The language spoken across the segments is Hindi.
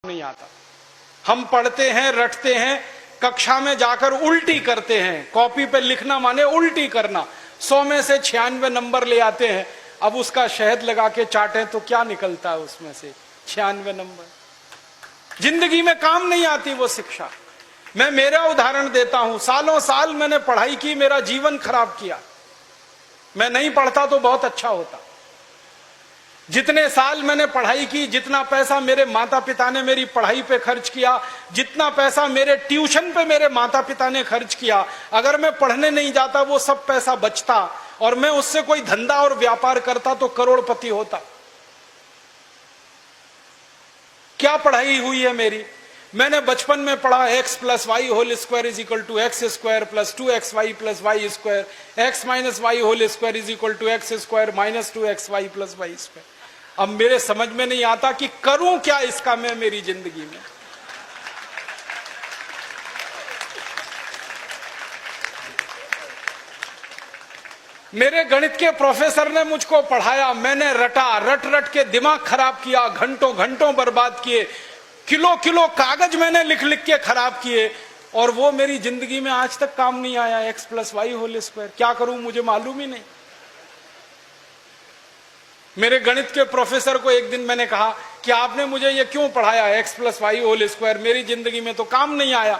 नहीं आता। हम पढ़ते हैं, रटते हैं, कक्षा में जाकर उल्टी करते हैं। कॉपी पे लिखना माने उल्टी करना। 100 में से 96 नंबर ले आते हैं। अब उसका शहद लगा के चाटें तो क्या निकलता है उसमें से? 96 नंबर। जिंदगी में काम नहीं आती वो शिक्षा। मैं मेरा उदाहरण देता हूं। सालों साल मैंने पढ़ाई की, मेरा जीवन खराब किया। मैं नहीं पढ़ता तो बहुत अच्छा होता। जितने साल मैंने पढ़ाई की, जितना पैसा मेरे माता पिता ने मेरी पढ़ाई पे खर्च किया, जितना पैसा मेरे ट्यूशन पे मेरे माता पिता ने खर्च किया, अगर मैं पढ़ने नहीं जाता वो सब पैसा बचता और मैं उससे कोई धंधा और व्यापार करता तो करोड़पति होता। क्या पढ़ाई हुई है मेरी? मैंने बचपन में पढ़ा x + y whole square is equal to x square plus 2xy plus y square, x minus y whole square is equal to x square minus 2xy plus y square. अब मेरे समझ में नहीं आता कि करूं क्या इसका मैं मेरी जिंदगी में। मेरे गणित के प्रोफेसर ने मुझको पढ़ाया, मैंने रटा, रट रट के दिमाग खराब किया, घंटों घंटों बर्बाद किए, किलो किलो कागज मैंने लिख लिख के खराब किए और वो मेरी जिंदगी में आज तक काम नहीं आया। x + y होल स्क्वायर क्या करूं मुझे मालूम ही नहीं। मेरे गणित के प्रोफेसर को एक दिन मैंने कहा कि आपने मुझे ये क्यों पढ़ाया x + y होल स्क्वायर, मेरी जिंदगी में तो काम नहीं आया।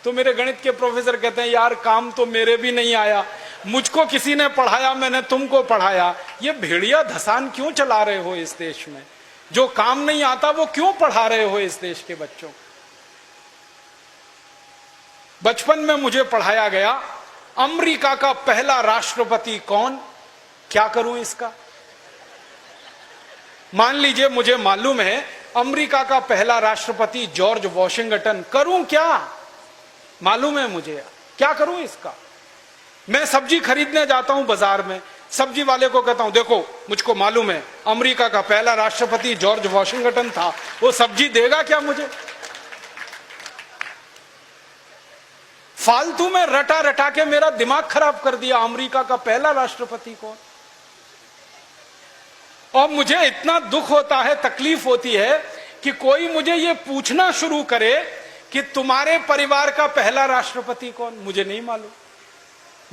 तो मेरे गणित के प्रोफेसर कहते हैं, यार काम तो मेरे भी नहीं आया, मुझको किसी ने पढ़ाया, मैंने तुमको पढ़ाया। ये भेड़िया धसान क्यों चला रहे हो इस देश में? जो काम नहीं आता वो क्यों पढ़ा रहे हो इस देश के बच्चों? बचपन में मुझे पढ़ाया गया अमेरिका का पहला राष्ट्रपति कौन, क्या करूं इसका? मान लीजिए मुझे मालूम है अमेरिका का पहला राष्ट्रपति जॉर्ज वॉशिंगटन, करूं क्या? मालूम है मुझे, क्या करूं इसका? मैं सब्जी खरीदने जाता हूं बाजार में, सब्जी वाले को कहता हूं देखो मुझको मालूम है अमेरिका का पहला राष्ट्रपति जॉर्ज वॉशिंगटन था, वो सब्जी देगा क्या मुझे? फालतू में रटा रटा के मेरा दिमाग खराब कर दिया। अमेरिका का पहला राष्ट्रपति कौन? और मुझे इतना दुख होता है, तकलीफ होती है कि कोई मुझे ये पूछना शुरू करे कि तुम्हारे परिवार का पहला राष्ट्रपति कौन? मुझे नहीं मालूम।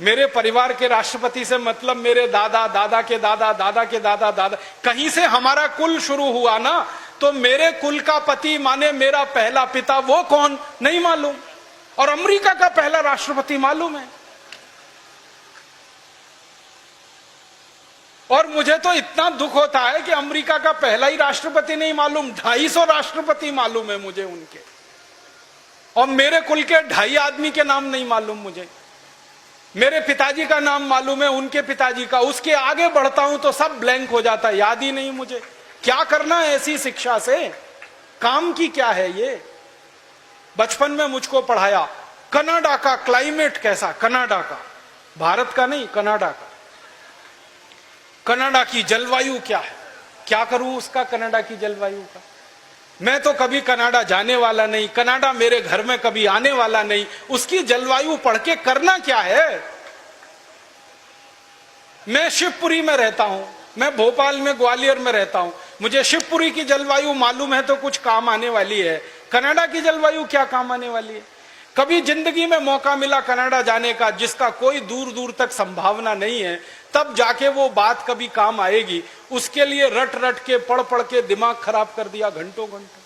मेरे परिवार के राष्ट्रपति से मतलब मेरे दादा, दादा के दादा, दादा के दादा, दादा, कहीं से हमारा कुल शुरू हुआ ना, तो मेरे कुल का पति माने मेरा पहला पिता, वो कौन? नहीं मालूम। और अमेरिका का पहला राष्ट्रपति मालूम है। और मुझे तो इतना दुख होता है कि अमेरिका का पहला ही राष्ट्रपति नहीं मालूम, 250 राष्ट्रपति मालूम है मुझे उनके, और मेरे कुल के 2.5 आदमी के नाम नहीं मालूम मुझे। मेरे पिताजी का नाम मालूम है, उनके पिताजी का, उसके आगे बढ़ता हूं तो सब ब्लैंक हो जाता है, याद ही नहीं मुझे। क्या करना है ऐसी शिक्षा से? काम की क्या है ये? बचपन में मुझको पढ़ाया कनाडा का क्लाइमेट कैसा, कनाडा का, भारत का नहीं, कनाडा का। कनाडा की जलवायु क्या है, क्या करूं उसका कनाडा की जलवायु का? मैं तो कभी कनाडा जाने वाला नहीं, कनाडा मेरे घर में कभी आने वाला नहीं, उसकी जलवायु पढ़ के करना क्या है? मैं शिवपुरी में रहता हूं, मैं भोपाल में, ग्वालियर में रहता हूं, मुझे शिवपुरी की जलवायु मालूम है तो कुछ काम आने वाली है। कनाडा की जलवायु क्या काम आने वाली है? कभी जिंदगी में मौका मिला कनाडा जाने का, जिसका कोई दूर दूर तक संभावना नहीं है, तब जाके वो बात कभी काम आएगी। उसके लिए रट रट के, पढ़ पढ़ के दिमाग खराब कर दिया घंटों घंटों।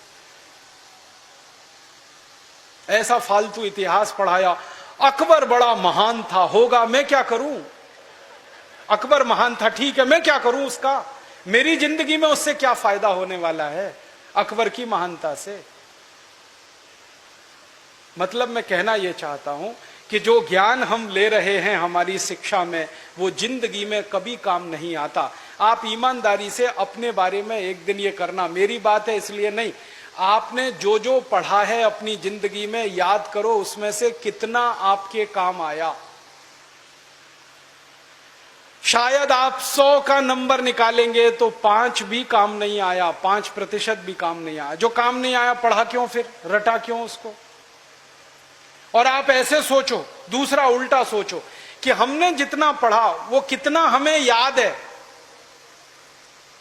ऐसा फालतू इतिहास पढ़ाया। अकबर बड़ा महान था, होगा, मैं क्या करूं? अकबर महान था, ठीक है, मैं क्या करूं उसका? मेरी जिंदगी में उससे क्या फायदा होने वाला है अकबर की महानता से? मतलब मैं कहना यह चाहता हूं कि जो ज्ञान हम ले रहे हैं हमारी शिक्षा में, वो जिंदगी में कभी काम नहीं आता। आप ईमानदारी से अपने बारे में एक दिन ये करना, मेरी बात है इसलिए नहीं, आपने जो जो पढ़ा है अपनी जिंदगी में याद करो, उसमें से कितना आपके काम आया। शायद आप 100 का नंबर निकालेंगे तो 5 भी काम नहीं आया, 5% भी काम नहीं आया। जो काम नहीं आया पढ़ा क्यों, फिर रटा क्यों उसको? और आप ऐसे सोचो, दूसरा उल्टा सोचो कि हमने जितना पढ़ा वो कितना हमें याद है।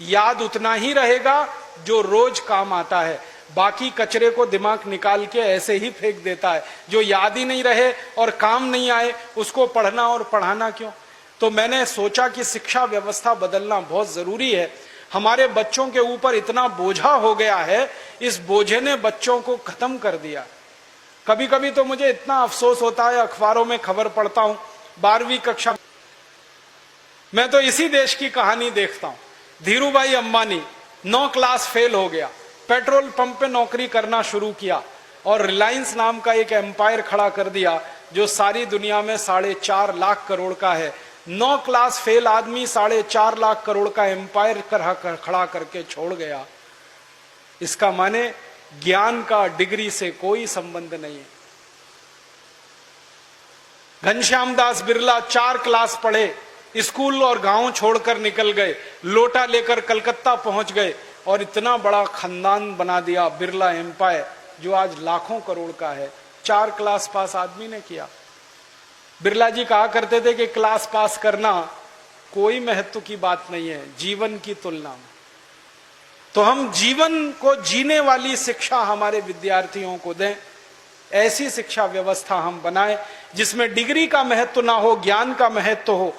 याद उतना ही रहेगा जो रोज काम आता है। बाकी कचरे को दिमाग निकाल के ऐसे ही फेंक देता है। जो याद ही नहीं रहे और काम नहीं आए उसको पढ़ना और पढ़ाना क्यों। तो मैंने सोचा कि शिक्षा व्यवस्था बदलना बहुत जरूरी है। हमारे बच्चों के ऊपर इतना बोझा हो गया है, इस बोझे ने बच्चों को खत्म कर दिया। कभी कभी तो मुझे इतना अफसोस होता है, अखबारों में खबर पढ़ता हूं 12वीं कक्षा, मैं तो इसी देश की कहानी देखता हूं। धीरूभाई अंबानी 9 क्लास फेल हो गया, पेट्रोल पंप पे नौकरी करना शुरू किया और रिलायंस नाम का एक एम्पायर खड़ा कर दिया जो सारी दुनिया में 4.5 लाख करोड़ का है। 9 क्लास फेल आदमी 4.5 लाख करोड़ का एम्पायर खड़ा करके छोड़ गया। इसका माने ज्ञान का डिग्री से कोई संबंध नहीं है। घनश्याम दास बिरला 4 क्लास पढ़े, स्कूल और गांव छोड़कर निकल गए, लोटा लेकर कलकत्ता पहुंच गए और इतना बड़ा खानदान बना दिया बिरला एम्पायर जो आज लाखों करोड़ का है। 4 क्लास पास आदमी ने किया। बिरला जी कहा करते थे कि क्लास पास करना कोई महत्व की बात नहीं है जीवन की तुलना में। तो हम जीवन को जीने वाली शिक्षा हमारे विद्यार्थियों को दें, ऐसी शिक्षा व्यवस्था हम बनाएं जिसमें डिग्री का महत्व ना हो, ज्ञान का महत्व हो।